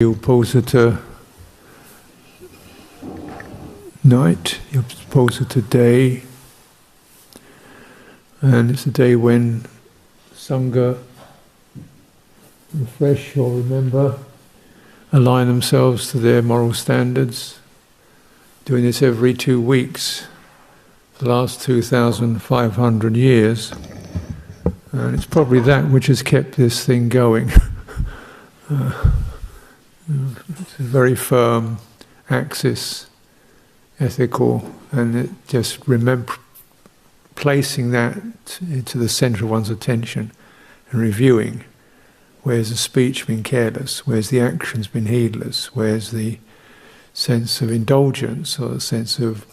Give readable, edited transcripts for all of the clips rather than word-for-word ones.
You're Sucitto night, you're Sucitto day, and it's a day when Sangha refresh or remember, align themselves to their moral standards. Doing this every 2 weeks, the last 2,500 years, and it's probably that which has kept this thing going. It's a very firm axis, ethical, and it just placing that into the centre of one's attention and reviewing. Where's the speech been careless? Where's the actions been heedless? Where's the sense of indulgence or the sense of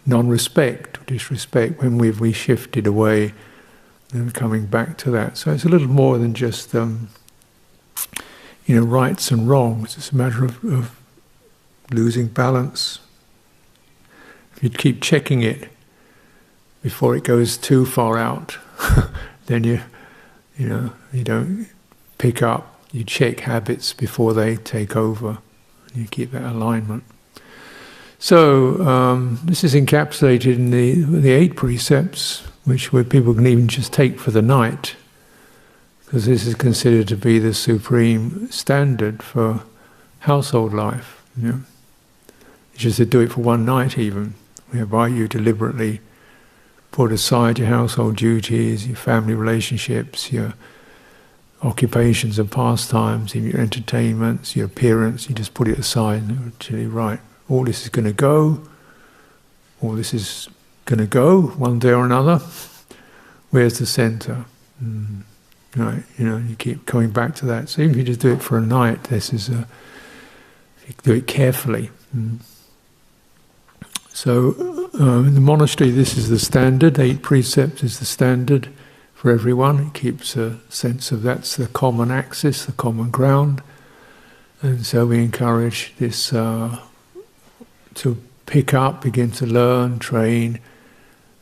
non-respect, disrespect, when we shifted away and coming back to that? So it's a little more than just rights and wrongs. It's a matter of losing balance. If you keep checking it before it goes too far out, then you don't pick up. You check habits before they take over. You keep that alignment. So this is encapsulated in the 8 precepts, which people can even just take for the night, because this is considered to be the supreme standard for household life. It's just to do it for one night even, whereby you deliberately put aside your household duties, your family relationships, your occupations and pastimes, your entertainments, your appearance. You just put it aside and actually, right, all this is going to go, all this is going to go one day or another. Where's the centre? Right, you keep coming back to that. So even if you just do it for a night, if you do it carefully. So in the monastery, this is the standard. 8 precepts is the standard for everyone. It keeps a sense of that's the common axis, the common ground. And so we encourage this to pick up, begin to learn, train,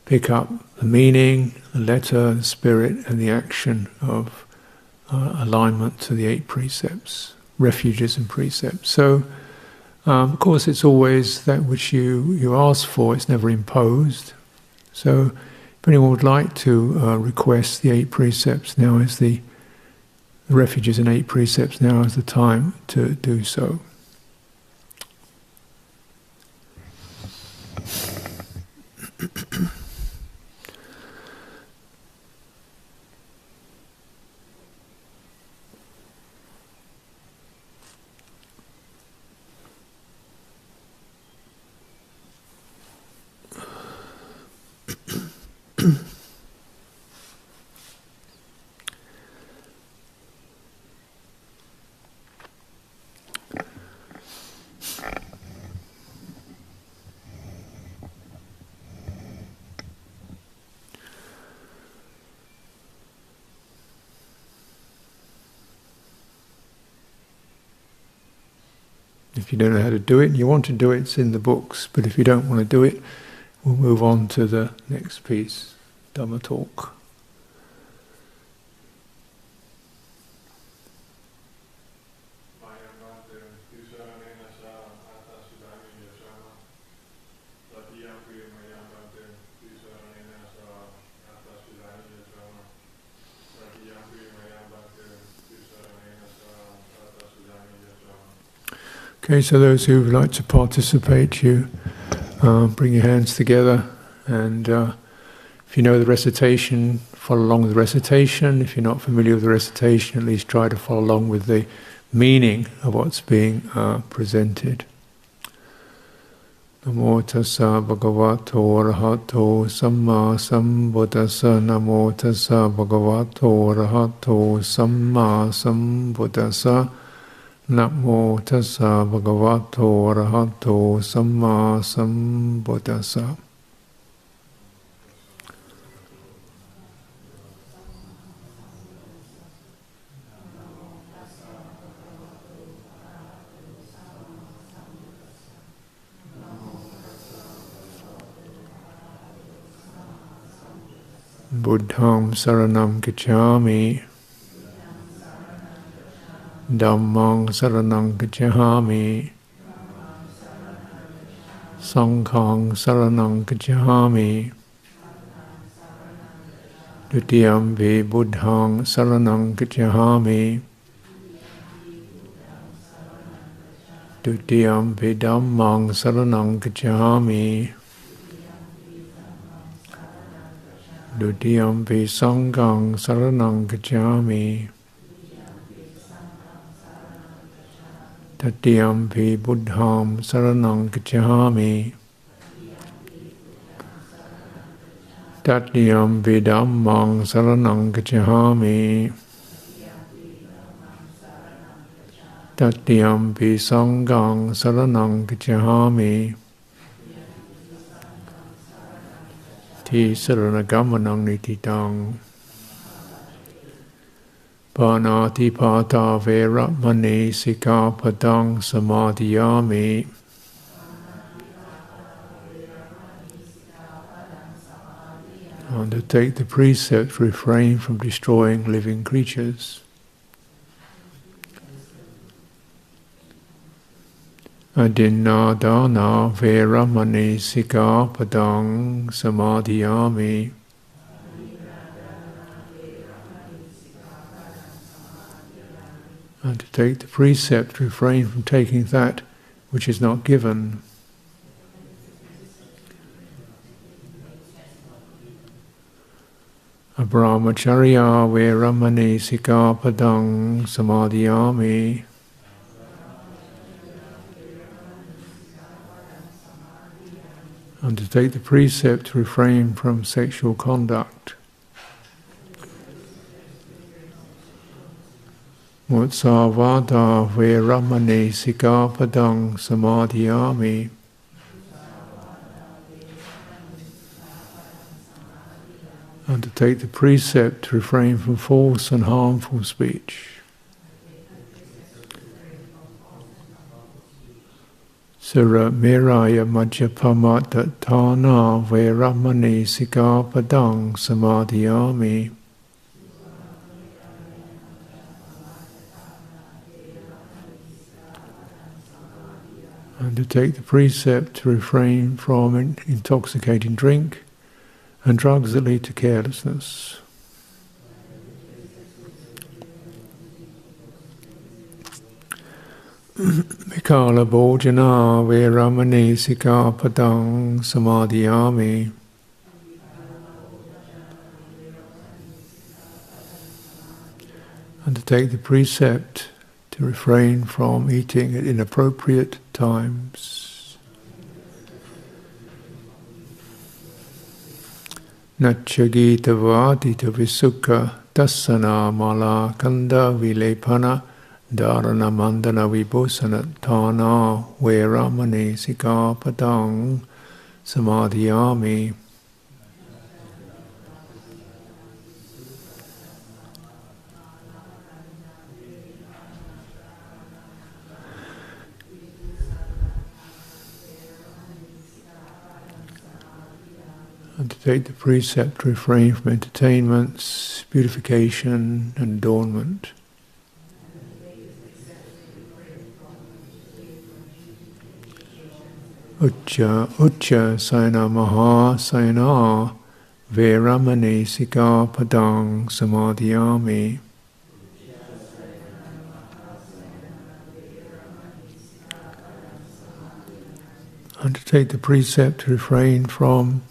pick up the meaning, the letter, the spirit, and the action of alignment to the 8 precepts, refuges and precepts. So, of course, it's always that which you ask for, it's never imposed. So, if anyone would like to request the 8 precepts, now is the refuges and 8 precepts, now is the time to do so. If you don't know how to do it and you want to do it, it's in the books. But if you don't want to do it, we'll move on to the next piece, Dhamma talk. Okay, so those who would like to participate, you bring your hands together, and if you know the recitation, follow along with the recitation. If you're not familiar with the recitation, at least try to follow along with the meaning of what's being presented. Namo tassa bhagavato arahato samma sambuddhassa. Namo tassa bhagavato arahato samma sambuddhassa. Namo tassa bhagavato arahato samma sambuddhassa. Buddham saranam gacchami. Dhammang saranang gacchami. Sanghang saranang gacchami. Dutiyampi buddhang saranang gacchami. Dutiyampi dhammang saranang gacchami. Dutiyampi sanghang saranang gacchami. Tatiyampi buddham saranang gacchami. Tatiyampi dhammang saranang gacchami. Tatiyampi sanghang saranang gacchami. Ti saranagamanang nititang. Panati pata veramani sikkhapadang samadhiyami. Undertake the precepts, refrain from destroying living creatures. Adinna dana veramani sikkhapadang samadhiyami. Undertake the precept, refrain from taking that which is not given. Abrahmacharya veramani sikkhapadang samadhiyami. Undertake the precept to refrain from sexual conduct. Mutsavada veramani sikkhapadang samadhiyami. Undertake the precept to refrain from false and harmful speech. Sura miraya majjapamattatthana veramani sikkhapadang samadhiyami. Undertake the precept to refrain from intoxicating drink and drugs that lead to carelessness. Mikala bhojana veramani sikkhapadang samadhiyami. Undertake the precept to refrain from eating at inappropriate times. Nachagitavadita visukha dassana mala kanda vilepana dharana mandana vibhusanatthana veramani sikkhapadang samadhiyami. Undertake the precept to refrain from entertainments, beautification and adornment. Ucca saina maha saina veramani sikkhapadang samadhiyami. Undertake the precept to refrain from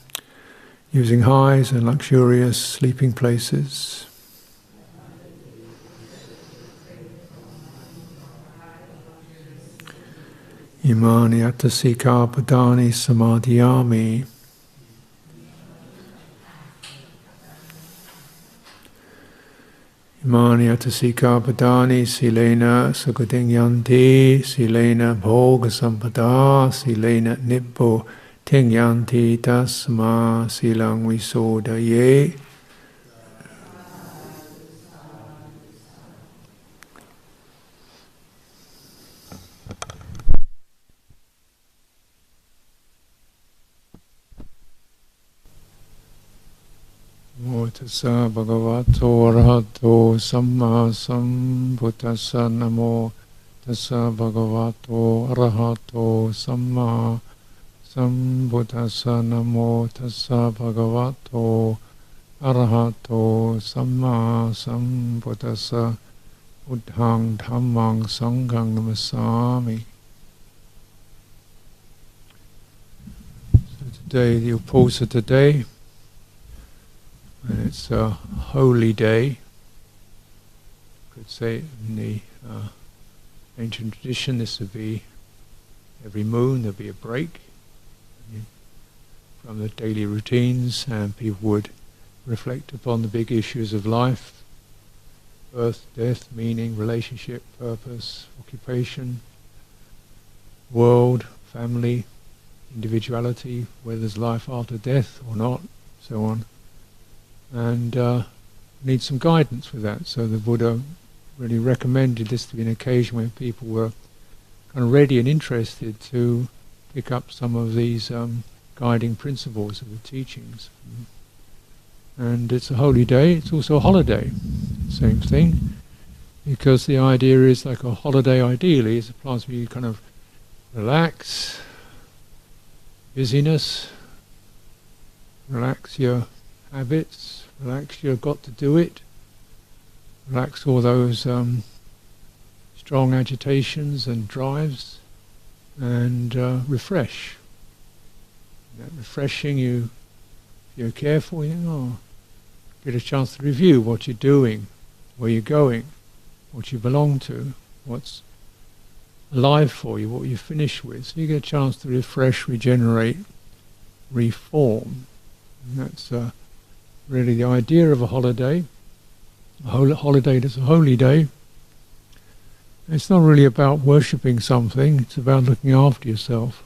using highs and luxurious sleeping places. Imani sikkhapadani samadhiyami. Imani sikkhapadani silena sugating yanti, silena bhoga sampada, silena nibbo Tengyanti tasma silang visodaye. tassa bhagavato arahato samma sambuddhassa namo tassa bhagavato arahato samma sambuddhassa namo tassa bhagavato arahato samma sambuddhassa buddhang dhammang sanghang namasami. So today, the Upasa today, and it's a holy day. You could say in the ancient tradition this would be every moon there'd be a break from the daily routines, and people would reflect upon the big issues of life: birth, death, meaning, relationship, purpose, occupation, world, family, individuality, whether there's life after death or not, so on. And need some guidance with that. So the Buddha really recommended this to be an occasion when people were kind of ready and interested to pick up some of these guiding principles of the teachings. And it's a holy day, it's also a holiday, same thing, because the idea is like a holiday ideally is a place where you kind of relax, busyness, relax your habits, relax your got to do it, relax all those strong agitations and drives, and refresh. That refreshing, if you're careful, get a chance to review what you're doing, where you're going, what you belong to, what's alive for you, what you finish with. So you get a chance to refresh, regenerate, reform. And that's really the idea of a holiday. A holiday that's a holy day. It's not really about worshipping something, it's about looking after yourself.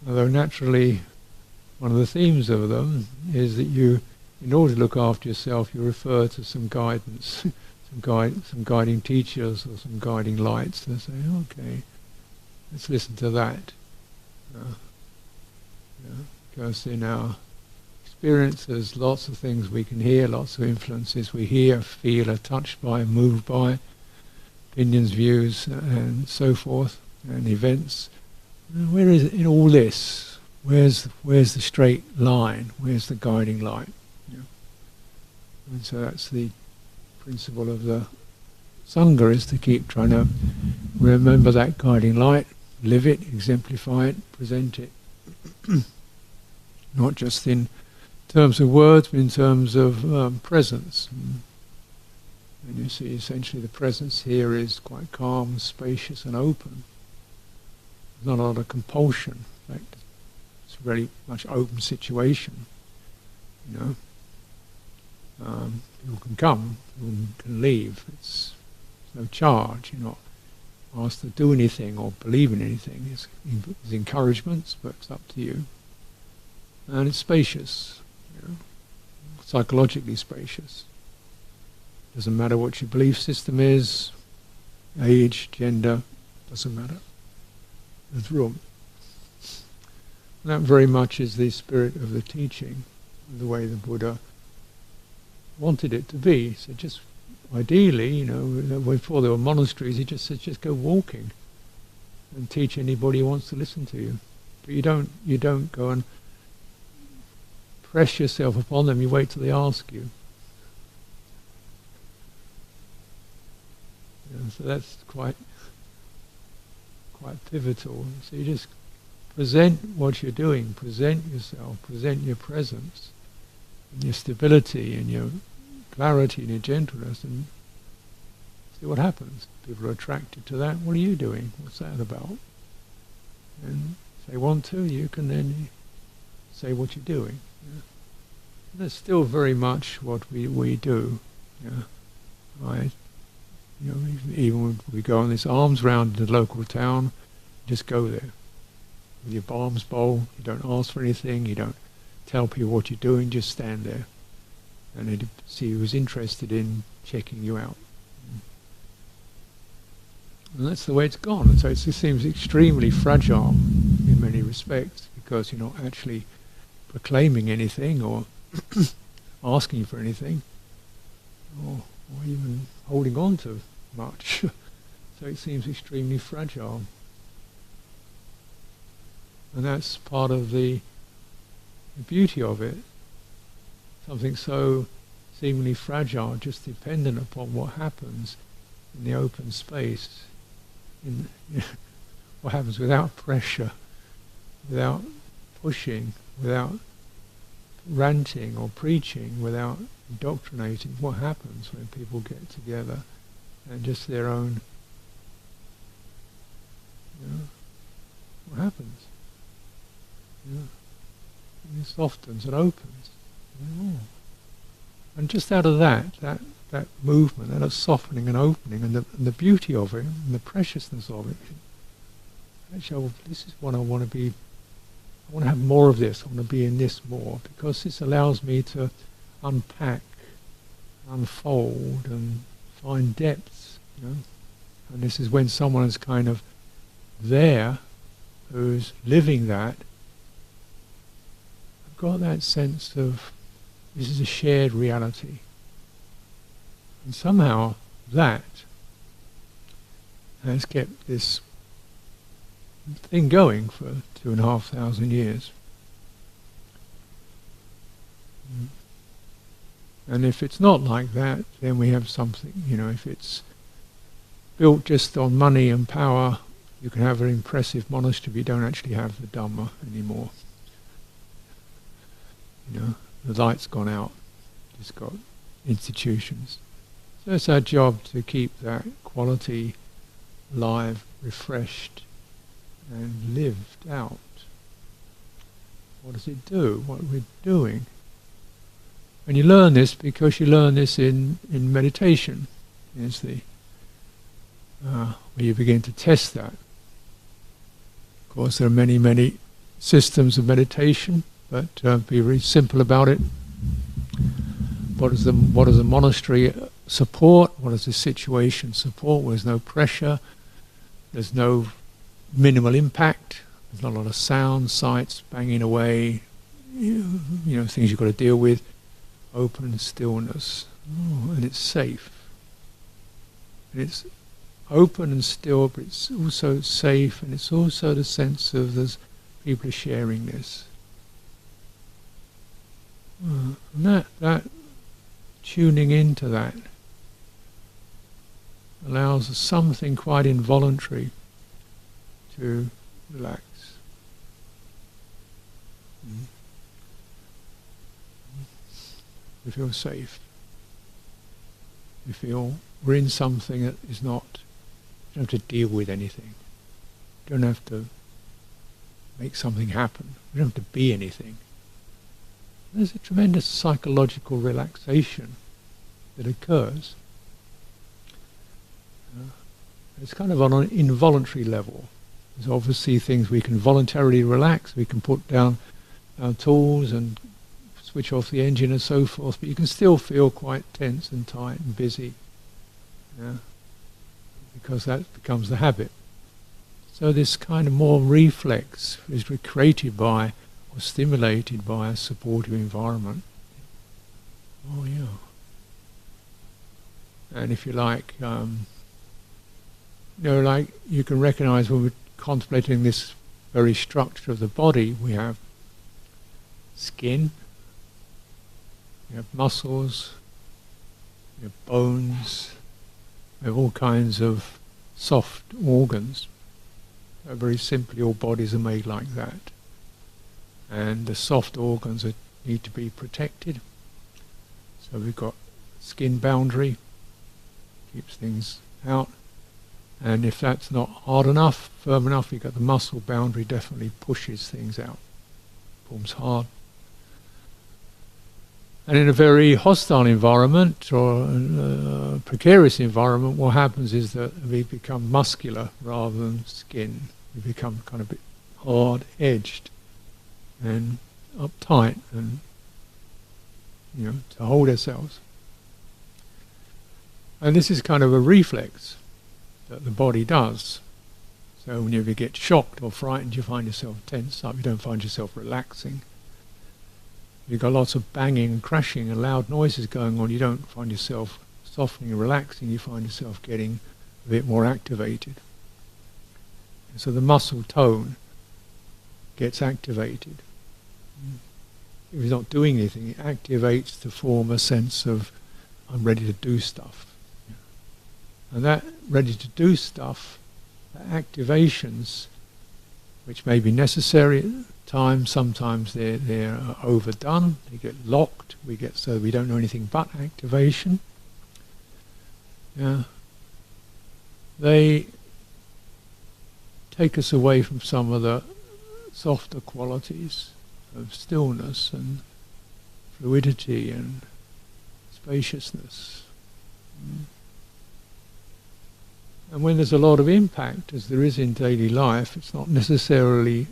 Although naturally, one of the themes of them is that you, in order to look after yourself, you refer to some guidance, some guiding teachers or some guiding lights. They say, okay, let's listen to that. Because in our experience there's lots of things we can hear, lots of influences we hear, feel, are touched by, moved by, opinions, views, and so forth, and events. Where is it in all this? Where's the straight line? Where's the guiding light? And so that's the principle of the Sangha, is to keep trying to remember that guiding light, live it, exemplify it, present it. Not just in terms of words, but in terms of presence. And you see, essentially the presence here is quite calm, spacious and open. There's not a lot of compulsion. In fact, it's a very much open situation. People can come, people can leave. It's no charge. You're not asked to do anything or believe in anything. It's encouragements, but it's up to you. And it's spacious, psychologically spacious. Doesn't matter what your belief system is, age, gender, doesn't matter. There's room. And that very much is the spirit of the teaching, the way the Buddha wanted it to be. So just ideally, before there were monasteries, he just said, just go walking and teach anybody who wants to listen to you. But you don't go and press yourself upon them, you wait till they ask you. So that's quite pivotal. So you just present what you're doing, present yourself, present your presence, and your stability and your clarity and your gentleness, and see what happens. People are attracted to that. What are you doing? What's that about? And if they want to, you can then say what you're doing. That's still very much what we do. Even when we go on this alms round in the local town, just go there with your alms bowl. You don't ask for anything. You don't tell people what you're doing. Just stand there, and they'd see who's interested in checking you out. And that's the way it's gone. And so it seems extremely fragile in many respects, because you're not actually proclaiming anything or asking for anything, or even holding on to much. So it seems extremely fragile. And that's part of the beauty of it. Something so seemingly fragile, just dependent upon what happens in the open space, what happens without pressure, without pushing, without ranting or preaching, without indoctrinating. What happens when people get together and just their own, what happens? It softens and opens. And just out of that movement, that softening and opening, and the beauty of it, and the preciousness of it, actually, this is what I want to be. I want to have more of this. I want to be in this more, because this allows me to unpack, unfold, and find depths. And this is when someone is kind of there, who's living that. I've got that sense of this is a shared reality, and somehow that has kept this thing going for 2,500 years. And if it's not like that, then we have something, if it's built just on money and power, you can have an impressive monastery, but you don't actually have the Dhamma anymore. The light's gone out, just got institutions. So it's our job to keep that quality alive, refreshed, and lived out. What does it do? What we're doing? And you learn this because you learn this in meditation. It's where you begin to test that. Of course, there are many, many systems of meditation, but be very simple about it. What does the monastery support? What does the situation support? Where there's no pressure, there's no minimal impact, there's not a lot of sound, sights banging away, things you've got to deal with. Open stillness, and it's safe. And it's open and still, but it's also safe, and it's also the sense of there's people are sharing this. And that tuning into that allows something quite involuntary to relax. You feel safe. You feel we're in something that is not, you don't have to deal with anything. You don't have to make something happen. You don't have to be anything. There's a tremendous psychological relaxation that occurs. It's kind of on an involuntary level. There's obviously things we can voluntarily relax. We can put down our tools and switch off the engine and so forth, but you can still feel quite tense and tight and busy, because that becomes the habit. So this kind of more reflex is created by or stimulated by a supportive environment. And if you like, like you can recognize when we're contemplating this very structure of the body, we have skin, we have muscles, we have bones, we have all kinds of soft organs. So very simply, all bodies are made like that. And the soft organs need to be protected. So we've got skin boundary, keeps things out. And if that's not hard enough, firm enough, you've got the muscle boundary, definitely pushes things out, forms hard. And in a very hostile environment or precarious environment, what happens is that we become muscular rather than skin. We become kind of a bit hard-edged and uptight, and to hold ourselves. And this is kind of a reflex that the body does. So whenever you get shocked or frightened, you find yourself tense up. You don't find yourself relaxing. you've got lots of banging and crashing and loud noises going on, you don't find yourself softening and relaxing, you find yourself getting a bit more activated. And so the muscle tone gets activated. If he's not doing anything, it activates to form a sense of, I'm ready to do stuff. And that ready to do stuff, activations, which may be necessary at times, sometimes they're overdone, they get locked, so we don't know anything but activation. They take us away from some of the softer qualities of stillness and fluidity and spaciousness. And when there's a lot of impact, as there is in daily life, it's not necessarily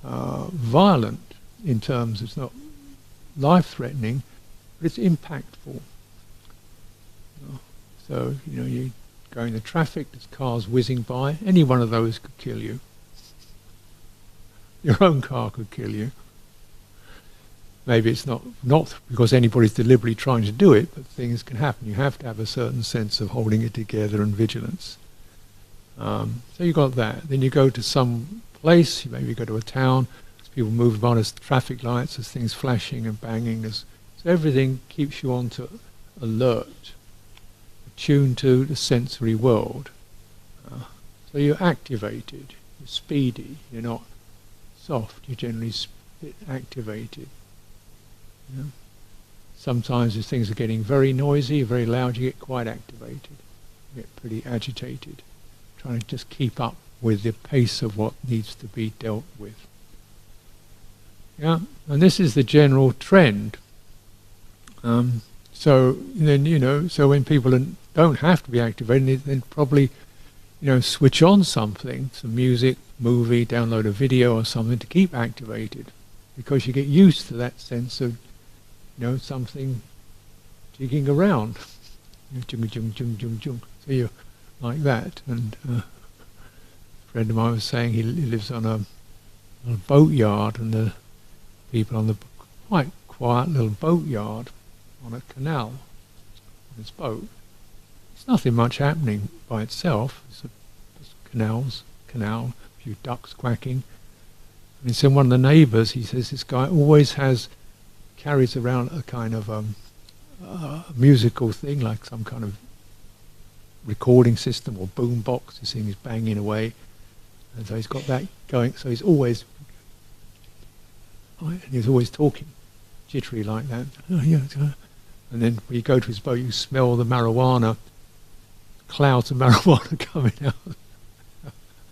violent in terms, it's not life-threatening, but it's impactful. So, you go in the traffic, there's cars whizzing by, any one of those could kill you. Your own car could kill you. Maybe it's not because anybody's deliberately trying to do it, but things can happen. You have to have a certain sense of holding it together and vigilance. So you got that. Then you go to some place, you maybe go to a town, there's people moving by, there's traffic lights, there's things flashing and banging. So everything keeps you on to alert, attuned to the sensory world. So you're activated, you're speedy, you're not soft, you're generally activated. Sometimes if things are getting very noisy, very loud, you get quite activated, you get pretty agitated, trying to just keep up with the pace of what needs to be dealt with. And this is the general trend. So then, so when people don't have to be activated, then probably, switch on something, some music, movie, download a video or something to keep activated, because you get used to that sense of, something jigging around. Jung, jung, jung, jung, jung. So you're like that. And a friend of mine was saying he lives on a boatyard, and the people on the quite quiet little boatyard on a canal, on this boat. There's nothing much happening by itself. It's just canal, a few ducks quacking. And he said one of the neighbours, he says this guy always carries around a kind of musical thing, like some kind of recording system or boom box. This thing is banging away, and so he's got that going. So he's always talking, jittery like that. And then when you go to his boat, you smell the marijuana, clouds of marijuana coming out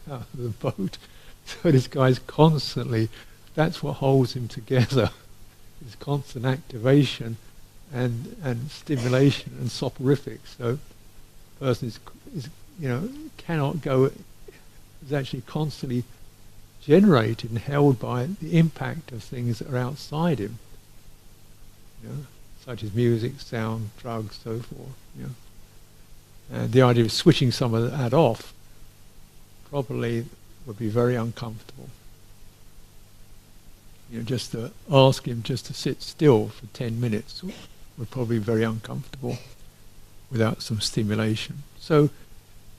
of the boat. So this guy's constantly, that's what holds him together, is constant activation and stimulation and soporific. So the person is cannot go, is actually constantly generated and held by the impact of things that are outside him, such as music, sound, drugs, so forth. And the idea of switching some of that off probably would be very uncomfortable. Just to ask him just to sit still for 10 minutes would probably be very uncomfortable without some stimulation. So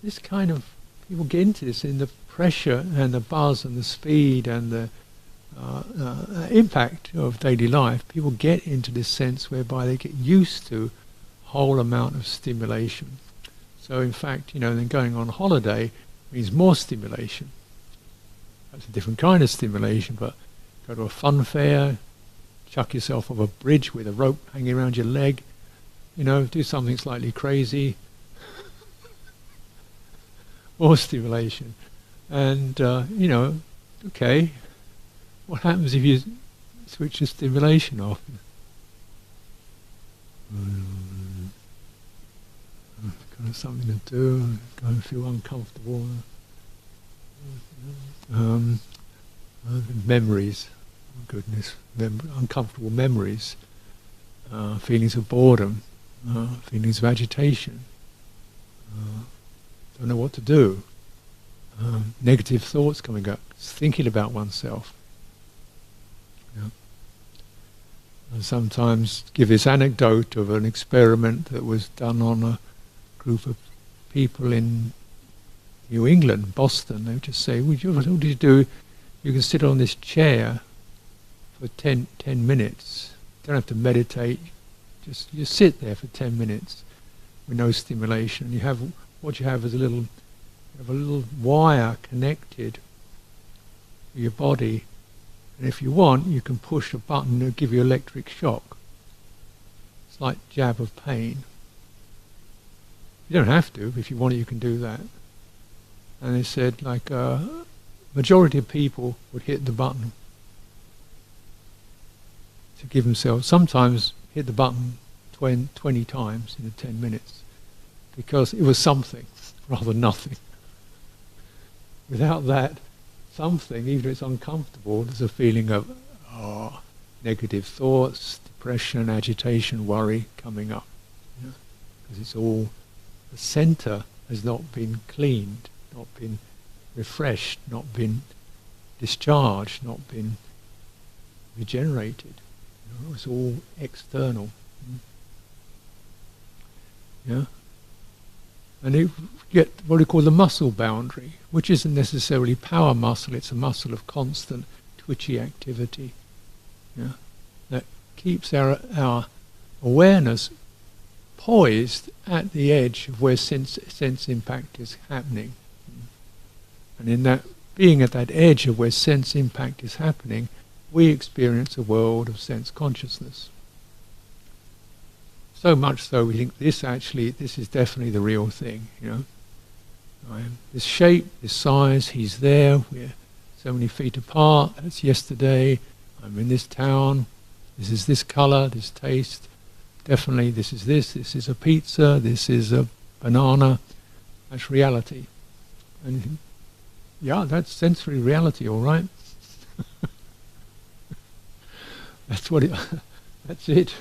this kind of, people get into this in the pressure and the buzz and the speed and the impact of daily life. People get into this sense whereby they get used to a whole amount of stimulation. So in fact, then going on holiday means more stimulation. That's a different kind of stimulation, but go to a fun fair, chuck yourself off a bridge with a rope hanging around your leg, do something slightly crazy, more stimulation. And, okay, what happens if you switch the stimulation off? Kind of something to do, kind of feel uncomfortable. Memories, oh goodness, uncomfortable memories, feelings of boredom, feelings of agitation, don't know what to do, negative thoughts coming up, thinking about oneself. I sometimes give this anecdote of an experiment that was done on a group of people in New England, Boston. They would just say, what do you do? You can sit on this chair for 10 minutes. You don't have to meditate. You sit there for 10 minutes with no stimulation. What you have is a little wire connected to your body, and if you want, you can push a button and it'll give you electric shock. It's like jab of pain. You don't have to, but if you want it, you can do that. And they said, like, majority of people would hit the button to give themselves, sometimes hit the button 20 times in the 10 minutes, because it was something rather than nothing. Without that something, even if it's uncomfortable, there's a feeling of negative thoughts, depression, agitation, worry coming up. Because it's all, the center has not been cleaned, not been refreshed, not been discharged, not been regenerated. It's all external. Yeah? And you get what we call the muscle boundary, which isn't necessarily power muscle, it's a muscle of constant twitchy activity. Yeah? That keeps our awareness poised at the edge of where sense impact is happening. And in that, being at that edge of where sense impact is happening, we experience a world of sense consciousness. So much so we think this is definitely the real thing, This shape, this size, he's there, we're so many feet apart, that's yesterday, I'm in this town, this is this colour, this taste, definitely this is a pizza, this is a banana, that's reality. And yeah, that's sensory reality, all right. That's it.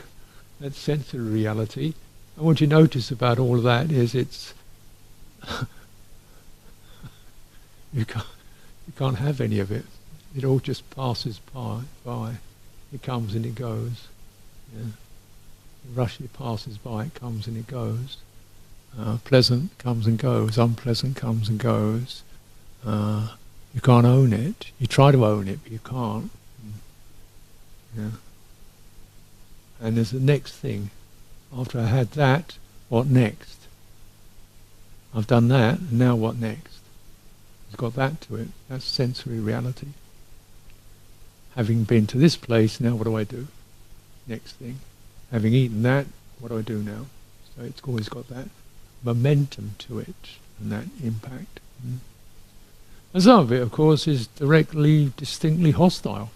That's sensory reality. And what you notice about all of that is it's you can't have any of it. It all just passes by. It comes and it goes. Yeah. The rush, it passes by, it comes and it goes. Pleasant comes and goes, unpleasant comes and goes. You can't own it. You try to own it, but you can't. Yeah. And there's the next thing. After I had that, what next? I've done that, and now what next? It's got that to it. That's sensory reality. Having been to this place, now what do I do? Next thing. Having eaten that, what do I do now? So it's always got that momentum to it, and that impact. And some of it, of course, is directly, distinctly hostile.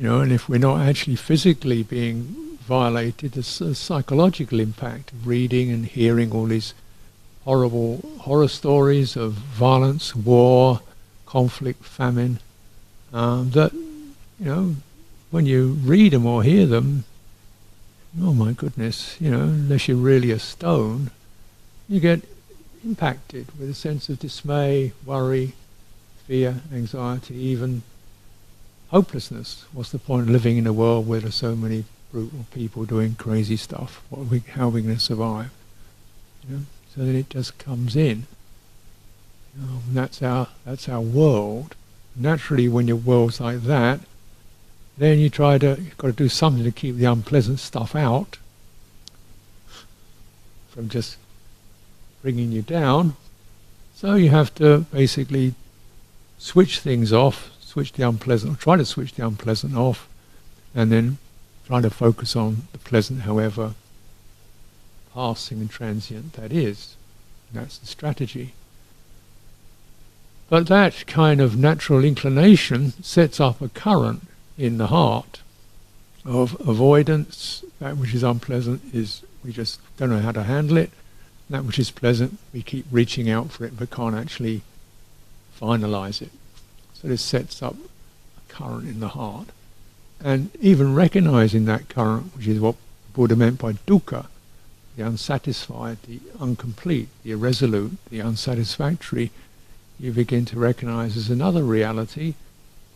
And if we're not actually physically being violated, there's a psychological impact of reading and hearing all these horrible horror stories of violence, war, conflict, famine, that, when you read them or hear them, oh my goodness, unless you're really a stone, you get impacted with a sense of dismay, worry, fear, anxiety, even hopelessness. What's the point of living in a world where there's so many brutal people doing crazy stuff? How are we going to survive? So then it just comes in. And that's our world. Naturally, when your world's like that, then you've got to do something to keep the unpleasant stuff out from just bringing you down. So you have to basically switch things off, try to switch the unpleasant off, and then try to focus on the pleasant, however passing and transient that is. And that's the strategy. But that kind of natural inclination sets up a current in the heart of avoidance. That which is unpleasant we just don't know how to handle it. That which is pleasant, we keep reaching out for it but can't actually finalize it. So this sets up a current in the heart. And even recognizing that current, which is what Buddha meant by dukkha, the unsatisfied, the incomplete, the irresolute, the unsatisfactory, you begin to recognize as another reality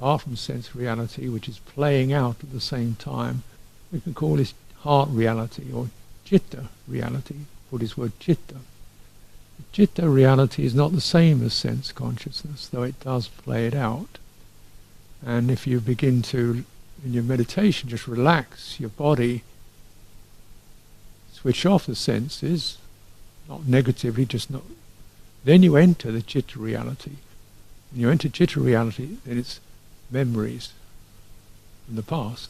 apart from sense reality, which is playing out at the same time. We can call this heart reality or citta reality. Buddhist word citta. Citta reality is not the same as sense consciousness, though it does play it out. And if you begin to, in your meditation, just relax your body, switch off the senses, not negatively, just not, then you enter the citta reality. When you enter citta reality, then it's memories from the past.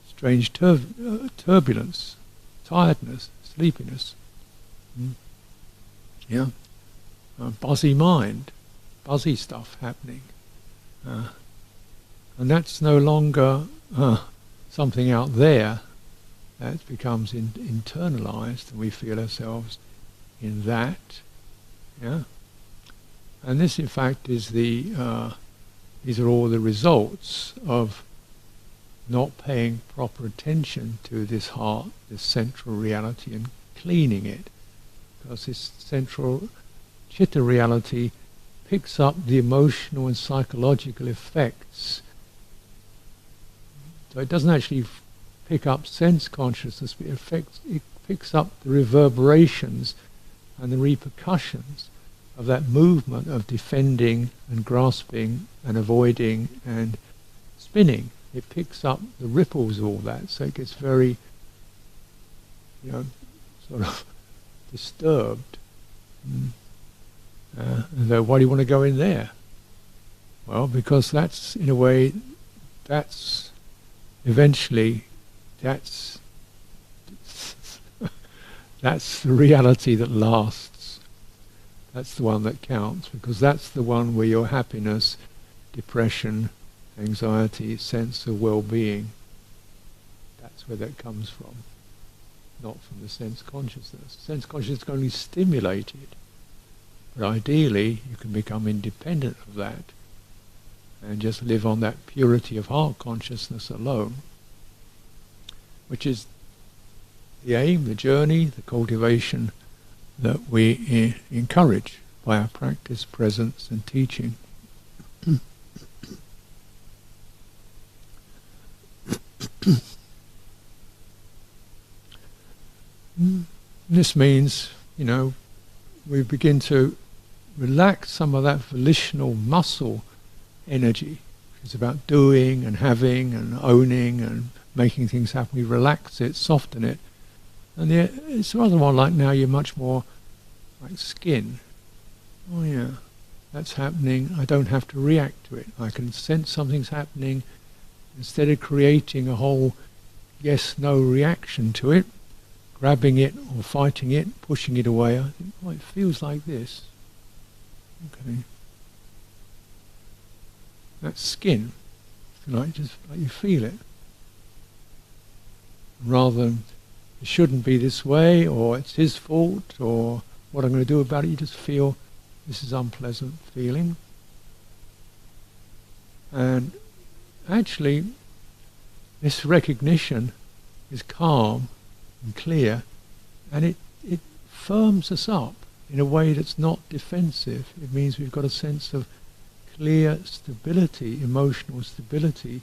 Strange turbulence, tiredness, sleepiness. Yeah, buzzy mind, buzzy stuff happening, and that's no longer something out there. That becomes internalized, and we feel ourselves in that. Yeah, and this, in fact, is these are all the results of not paying proper attention to this heart, this central reality, and cleaning it. Because this central citta reality picks up the emotional and psychological effects. So it doesn't actually pick up sense consciousness, but it picks up the reverberations and the repercussions of that movement of defending and grasping and avoiding and spinning. It picks up the ripples of all that, so it gets very, sort of disturbed. And so why do you want to go in there? Well, because that's, in a way, that's eventually, that's the reality that lasts. That's the one that counts, because that's the one where your happiness, depression, anxiety, sense of well-being, that's where that comes from, not from the sense consciousness. Sense consciousness can only stimulate it, but ideally you can become independent of that and just live on that purity of heart consciousness alone, which is the aim, the journey, the cultivation that we encourage by our practice, presence and teaching. This means, we begin to relax some of that volitional muscle energy. It's about doing and having and owning and making things happen. We relax it, soften it. And it's rather more like now you're much more like skin. Oh yeah, that's happening. I don't have to react to it. I can sense something's happening. Instead of creating a whole yes-no reaction to it, grabbing it or fighting it, pushing it away, I think, oh, it feels like this. Okay. That's skin. Just like you feel it. Rather than, it shouldn't be this way, or it's his fault, or what I'm going to do about it, you just feel this is unpleasant feeling. And actually, this recognition is calm and clear, and it firms us up in a way that's not defensive. It means we've got a sense of clear stability, emotional stability,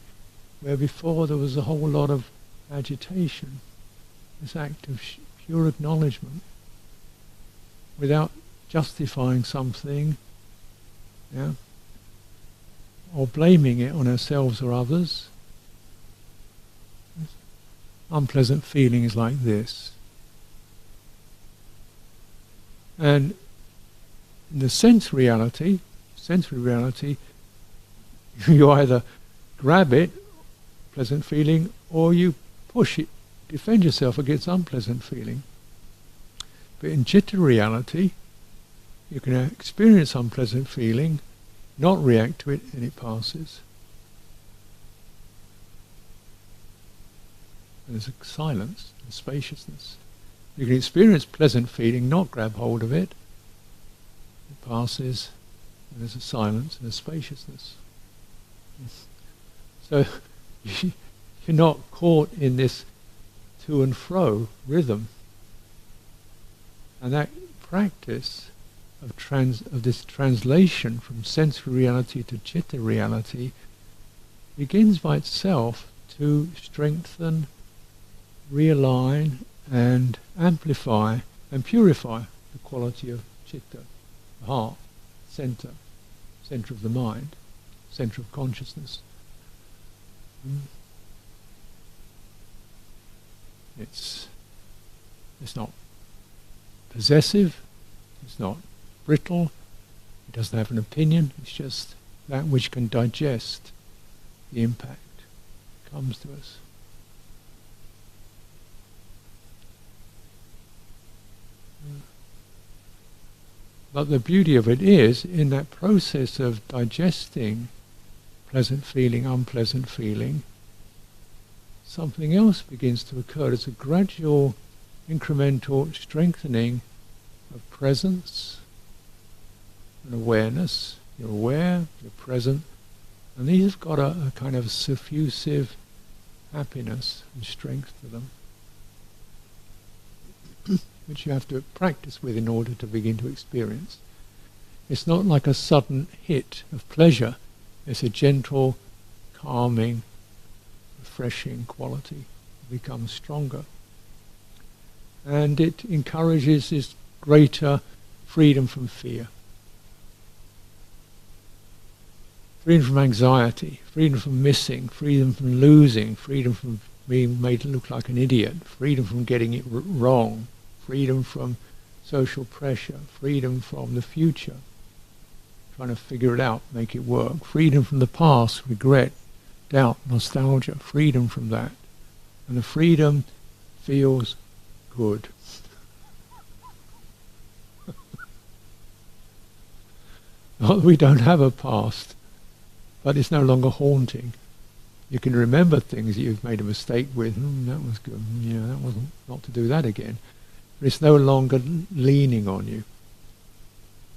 where before there was a whole lot of agitation. This act of pure acknowledgement, without justifying something, or blaming it on ourselves or others. Unpleasant feeling is like this. And in the sensory reality, you either grab it, pleasant feeling, or you push it, defend yourself against unpleasant feeling. But in citta reality, you can experience unpleasant feeling, not react to it, and it passes. And there's a silence, a spaciousness. You can experience pleasant feeling, not grab hold of it. It passes, and there's a silence and a spaciousness. So you're not caught in this to and fro rhythm. And that practice of this translation from sensory reality to citta reality begins by itself to strengthen, realign and amplify and purify the quality of citta, the heart, center of the mind, center of consciousness. It's not possessive, it's not brittle, it doesn't have an opinion, it's just that which can digest the impact comes to us. But the beauty of it is, in that process of digesting pleasant feeling, unpleasant feeling, something else begins to occur. There's a gradual, incremental strengthening of presence and awareness. You're aware, you're present, and these have got a kind of suffusive happiness and strength to them, which you have to practice with in order to begin to experience. It's not like a sudden hit of pleasure. It's a gentle, calming, refreshing quality. It becomes stronger. And it encourages this greater freedom from fear. Freedom from anxiety, freedom from missing, freedom from losing, freedom from being made to look like an idiot, freedom from getting it wrong, freedom from social pressure, freedom from the future, trying to figure it out, make it work, freedom from the past, regret, doubt, nostalgia, freedom from that. And the freedom feels good. Not that we don't have a past, but it's no longer haunting. You can remember things that you've made a mistake with. That was good. Yeah, that wasn't, not to do that again. But it's no longer leaning on you.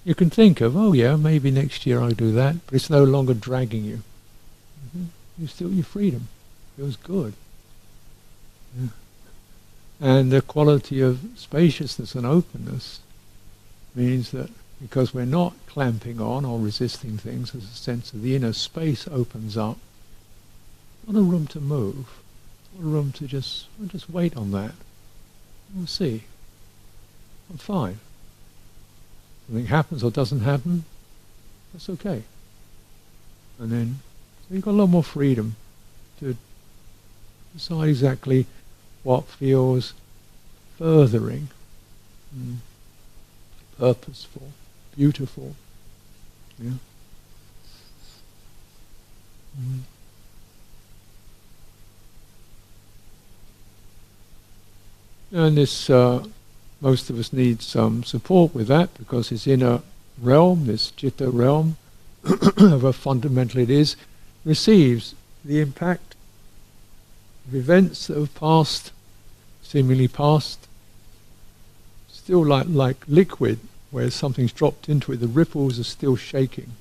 You can think of, oh yeah, maybe next year I'll do that, but it's no longer dragging you. You still, your freedom feels good. Yeah. And the quality of spaciousness and openness means that because we're not clamping on or resisting things, there's a sense of the inner space opens up. Not a room to move, not a room to just wait on that. We'll see. I'm fine. Something happens or doesn't happen, that's okay. And then so you've got a lot more freedom to decide exactly what feels furthering, purposeful, beautiful. Yeah. And this, most of us need some support with that, because this inner realm, this citta realm, however fundamental it is, receives the impact of events that have passed, seemingly passed, still like liquid, where something's dropped into it, the ripples are still shaking.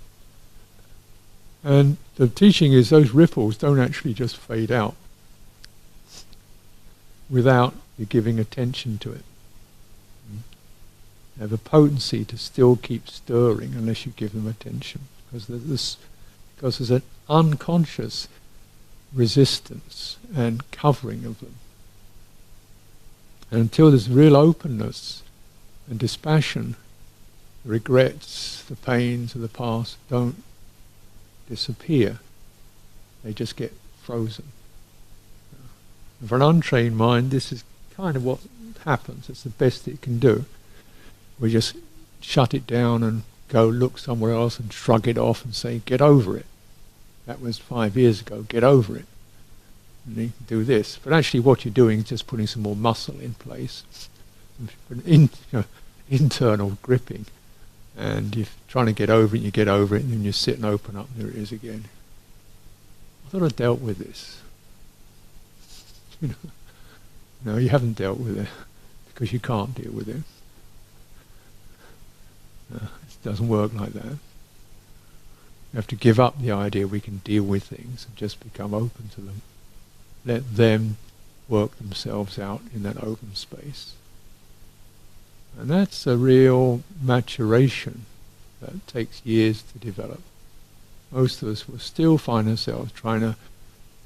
And the teaching is those ripples don't actually just fade out without you giving attention to it. They have a potency to still keep stirring unless you give them attention, because there's an unconscious resistance and covering of them. And until there's real openness and dispassion, the regrets, the pains of the past don't disappear. They just get frozen. And for an untrained mind, this is kind of what happens. It's the best it can do. We just shut it down and go look somewhere else and shrug it off and say, get over it. That was 5 years ago, get over it. And you can do this. But actually what you're doing is just putting some more muscle in place. Internal gripping. And you're trying to get over it, you get over it, and then you sit and open up, and there it is again. I thought I dealt with this. No, you haven't dealt with it, because you can't deal with it. It doesn't work like that. You have to give up the idea we can deal with things and just become open to them. Let them work themselves out in that open space. And that's a real maturation that takes years to develop. Most of us will still find ourselves trying to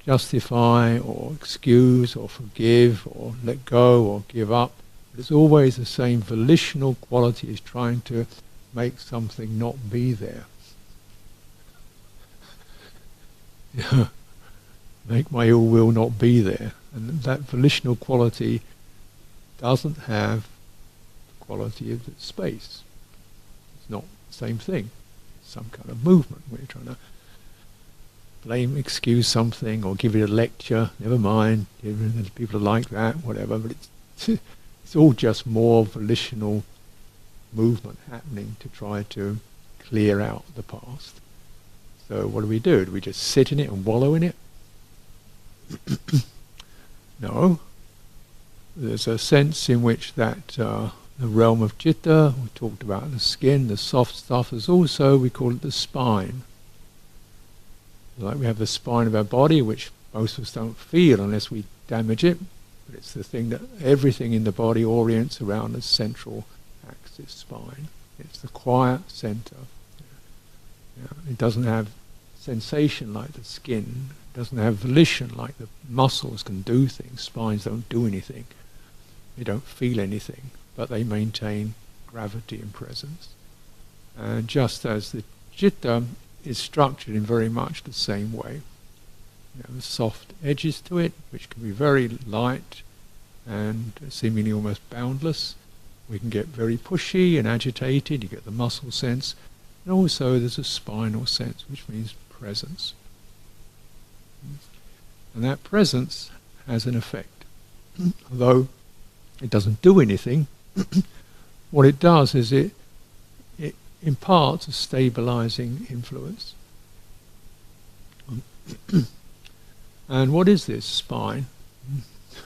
justify or excuse or forgive or let go or give up. But it's always the same volitional quality as trying to make something not be there. Make my ill will not be there. And that volitional quality doesn't have the quality of the space. It's not the same thing. It's some kind of movement where you're trying to blame, excuse something, or give it a lecture. Never mind, people are like that, whatever. But it's all just more volitional movement happening to try to clear out the past. So what do? Do we just sit in it and wallow in it? No. There's a sense in which that the realm of citta, we talked about the skin, the soft stuff, is also, we call it the spine. Like we have the spine of our body, which most of us don't feel unless we damage it, but it's the thing that everything in the body orients around the central axis spine. It's the quiet center. It doesn't have sensation like the skin. It doesn't have volition like the muscles can do things. Spines don't do anything. They don't feel anything, but they maintain gravity and presence. And just as the citta is structured in very much the same way. There's soft edges to it, which can be very light and seemingly almost boundless. We can get very pushy and agitated, you get the muscle sense. And also there's a spinal sense, which means presence. And that presence has an effect. Although it doesn't do anything, what it does is it imparts a stabilizing influence. And what is this spine?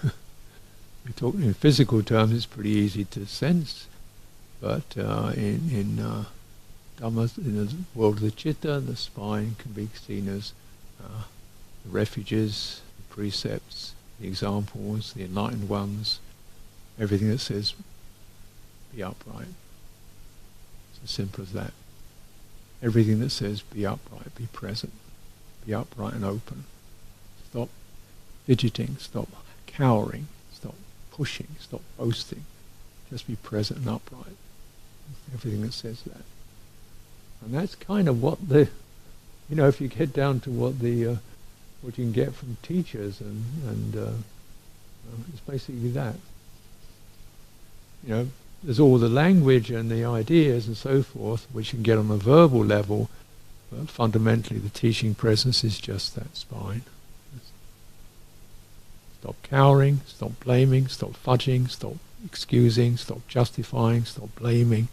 We talk in physical terms, it's pretty easy to sense, but in Dhamma, in the world of the citta, the spine can be seen as the refuges, the precepts, the examples, the enlightened ones, everything that says, be upright. It's as simple as that. Everything that says, be upright, be present, be upright and open. Stop fidgeting, stop cowering, stop pushing, stop boasting. Just be present and upright. Everything that says that. And that's kind of what the, if you get down to what the, what you can get from teachers and it's basically that. There's all the language and the ideas and so forth, which you can get on a verbal level, but fundamentally the teaching presence is just that spine. Stop cowering, stop blaming, stop fudging, stop excusing, stop justifying, stop blaming.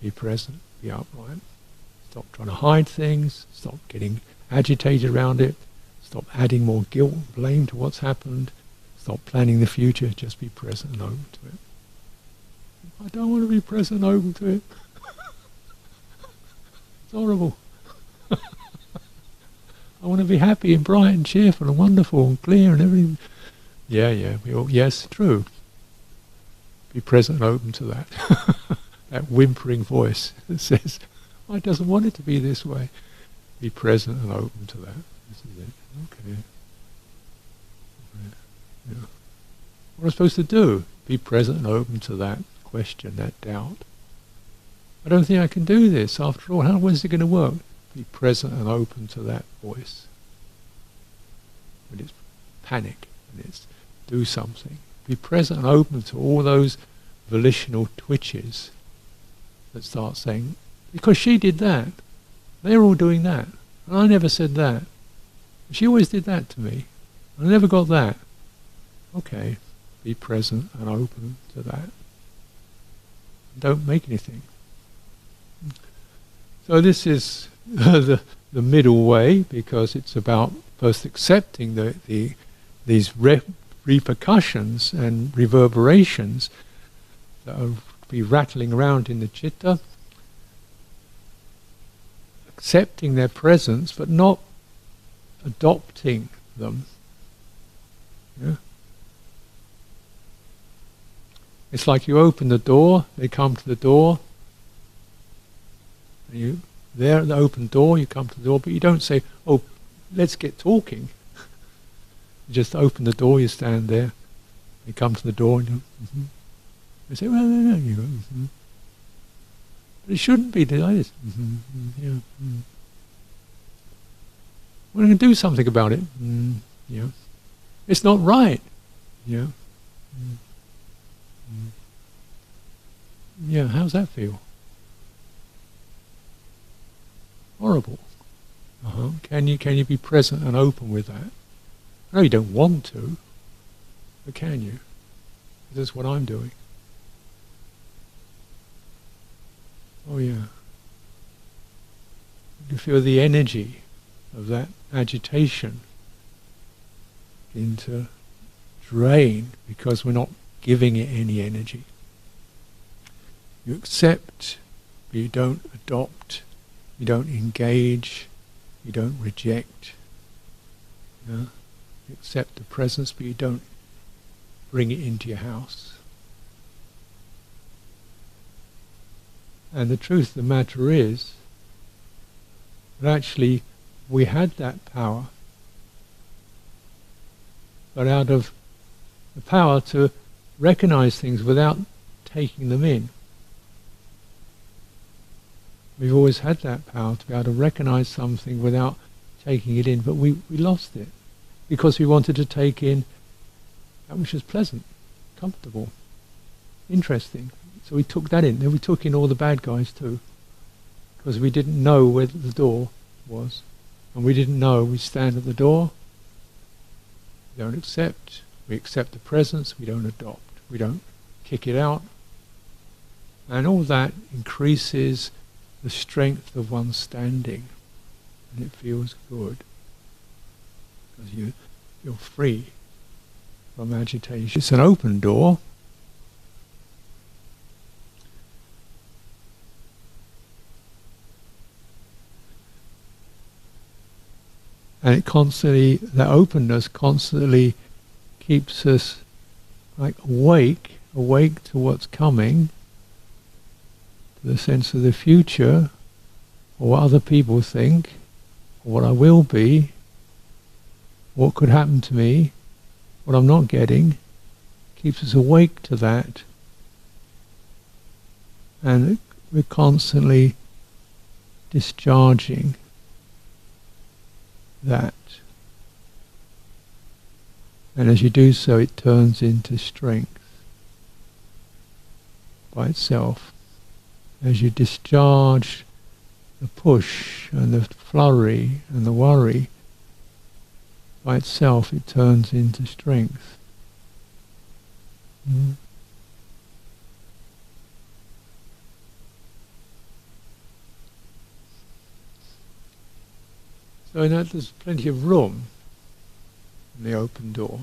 Be present, be upright. Stop trying to hide things, stop getting agitated around it, stop adding more guilt and blame to what's happened, stop planning the future, just be present and open to it. I don't want to be present and open to it. It's horrible. I want to be happy and bright and cheerful and wonderful and clear and everything. Yes, true. Be present and open to that. That whimpering voice that says, I doesn't want it to be this way. Be present and open to that. This is it. Okay. Yeah. What am I supposed to do? Be present and open to that question, that doubt. I don't think I can do this. After all, how is it going to work? Be present and open to that voice. When it's panic, and it's do something. Be present and open to all those volitional twitches that start saying, because she did that, they're all doing that, and I never said that. She always did that to me, and I never got that. Okay, be present and open to that. Don't make anything. So this is the middle way, because it's about first accepting these repercussions and reverberations that will be rattling around in the citta, accepting their presence but not adopting them. Yeah? It's like you open the door, they come to the door, and you, there at the open door, you come to the door, but you don't say, oh, let's get talking. You just open the door, you stand there, they come to the door, and you mm-hmm. They say, well, no, you go, mm-hmm. But it shouldn't be like this. Mm-hmm, mm-hmm, yeah, mm. We're going to do something about it. Mm, yeah. It's not right. Yeah. Mm. Mm. Yeah, how's that feel? Horrible. Can you be present and open with that? I know you don't want to, but can you? That's what I'm doing. Oh yeah. You feel the energy of that agitation begin to drain because we're not giving it any energy. You accept, but you don't adopt, you don't engage, you don't reject. Yeah? You accept the presence, but you don't bring it into your house. And the truth of the matter is that actually we had that power, but out of the power to recognize things without taking them in. We've always had that power to be able to recognize something without taking it in, but we lost it because we wanted to take in that which was pleasant, comfortable, interesting. So we took that in. Then we took in all the bad guys too, because we didn't know where the door was, and we didn't know. We stand at the door. We don't accept. We accept the presence. We don't adopt. We don't kick it out, and all that increases the strength of one's standing, and it feels good because you're free from agitation. It's an open door. And it constantly, that openness constantly keeps us like awake to what's coming, to the sense of the future, or what other people think, or what I will be, what could happen to me, what I'm not getting. Keeps us awake to that. And we're constantly discharging that. And as you do so, it turns into strength by itself. As you discharge the push and the flurry and the worry, by itself it turns into strength. Mm. So in that there's plenty of room in the open door.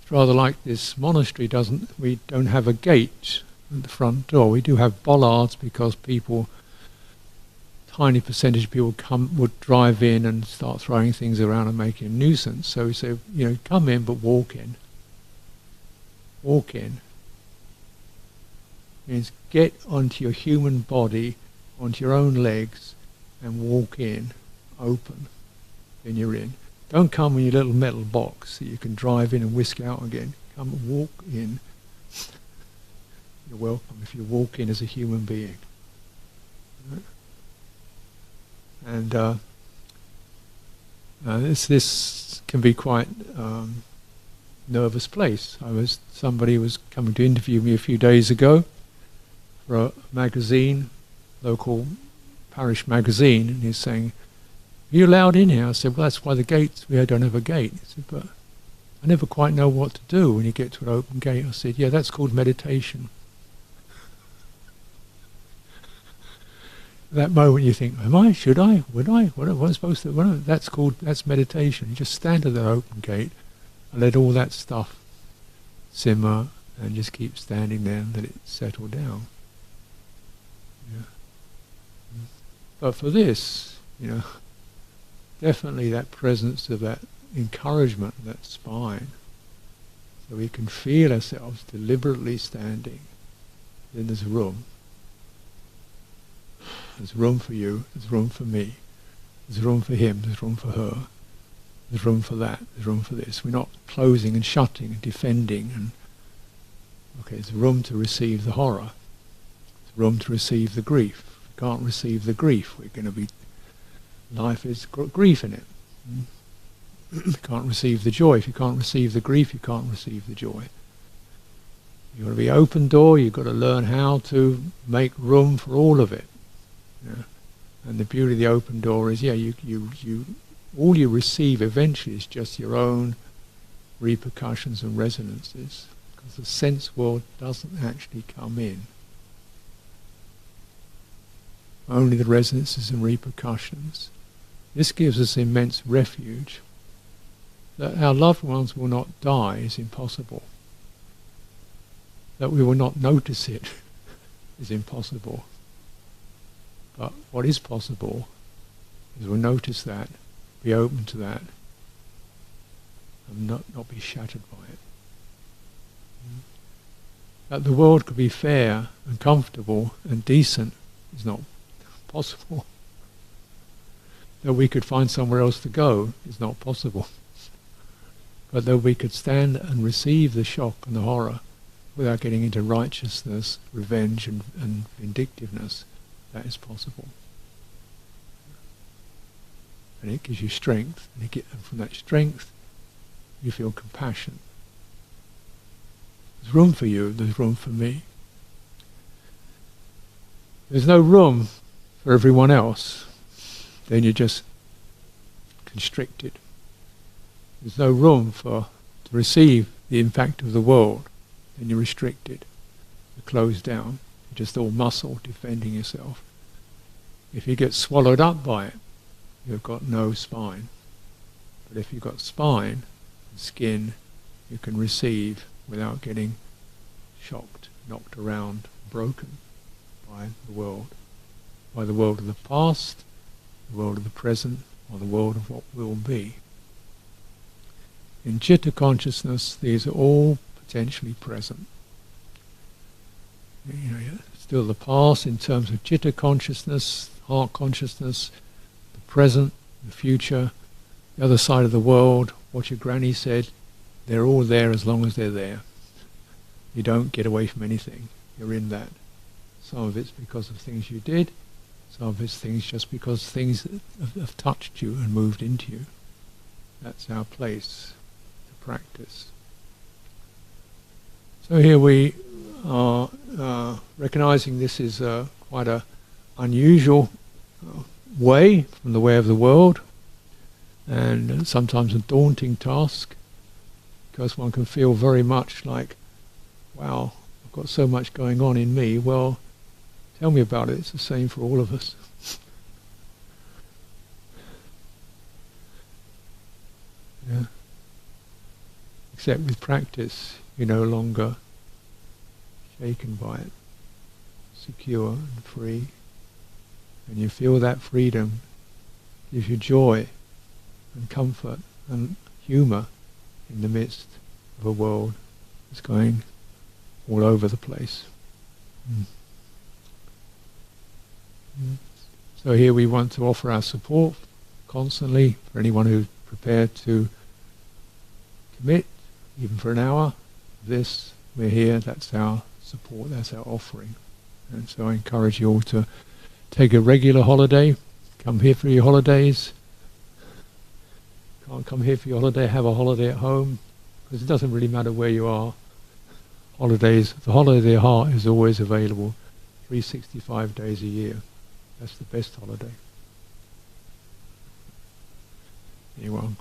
It's rather like this monastery we don't have a gate at the front door. We do have bollards because tiny percentage of people would drive in and start throwing things around and making a nuisance. So we say, come in but walk in. Walk in means get onto your human body, onto your own legs, and walk in, open. Then you're in. Don't come in your little metal box that you can drive in and whisk out again. Come and walk in. You're welcome if you walk in as a human being. Right? And this can be quite nervous place. Somebody was coming to interview me a few days ago for a magazine, local parish magazine, and he's saying, "Are you allowed in here?" I said, "Well, that's why we don't have a gate." He said, "But I never quite know what to do when you get to an open gate." I said, "Yeah, that's called meditation." At that moment you think, am I? Should I? Would I? What am I supposed to? That's meditation. You just stand at the open gate and let all that stuff simmer and just keep standing there and let it settle down. Yeah. But for this, definitely that presence of that encouragement, that spine, so we can feel ourselves deliberately standing. Then there's room. There's room for you, there's room for me, there's room for him, there's room for her, there's room for that, there's room for this. We're not closing and shutting and defending. And there's room to receive the horror. There's room to receive the grief. If we can't receive the grief, we're going to be... Life is grief in it. You can't receive the joy. If you can't receive the grief, you can't receive the joy. You've got to be open door, you've got to learn how to make room for all of it. And the beauty of the open door is, all you receive eventually is just your own repercussions and resonances, because the sense world doesn't actually come in. Only the resonances and repercussions. This gives us immense refuge. That our loved ones will not die is impossible. That we will not notice it is impossible. But what is possible is we'll notice that, be open to that, and not be shattered by it. That the world could be fair and comfortable and decent is not possible. That we could find somewhere else to go is not possible. But that we could stand and receive the shock and the horror without getting into righteousness, revenge and vindictiveness, that is possible. And it gives you strength, and from that strength you feel compassion. There's room for you, there's room for me. There's no room for everyone else, then you're just constricted. There's no room to receive the impact of the world, then you're restricted, you're closed down, you're just all muscle defending yourself. If you get swallowed up by it, you've got no spine. But if you've got spine and skin, you can receive without getting shocked, knocked around, broken by the world of the past, the world of the present, or the world of what will be. In Citta consciousness, these are all potentially present. Still the past in terms of Citta consciousness, heart consciousness, the present, the future, the other side of the world, what your granny said, they're all there as long as they're there. You don't get away from anything. You're in that. Some of it's because of things you did, some of it's things just because things have touched you and moved into you. That's our place to practice. So here we are recognizing this is quite an unusual way from the way of the world, and sometimes a daunting task, because one can feel very much like, wow, I've got so much going on in me. Well, tell me about it. It's the same for all of us. Yeah. Except with practice, you're no longer shaken by it, secure and free. And you feel that freedom gives you joy and comfort and humour in the midst of a world that's going all over the place. So here we want to offer our support constantly for anyone who's prepared to commit, even for an hour. This, we're here, that's our support, that's our offering. And so I encourage you all to take a regular holiday, come here for your holidays. Can't come here for your holiday, have a holiday at home, because it doesn't really matter where you are. Holidays, the holiday of heart is always available, 365 days a year. That's the best holiday. Anyone?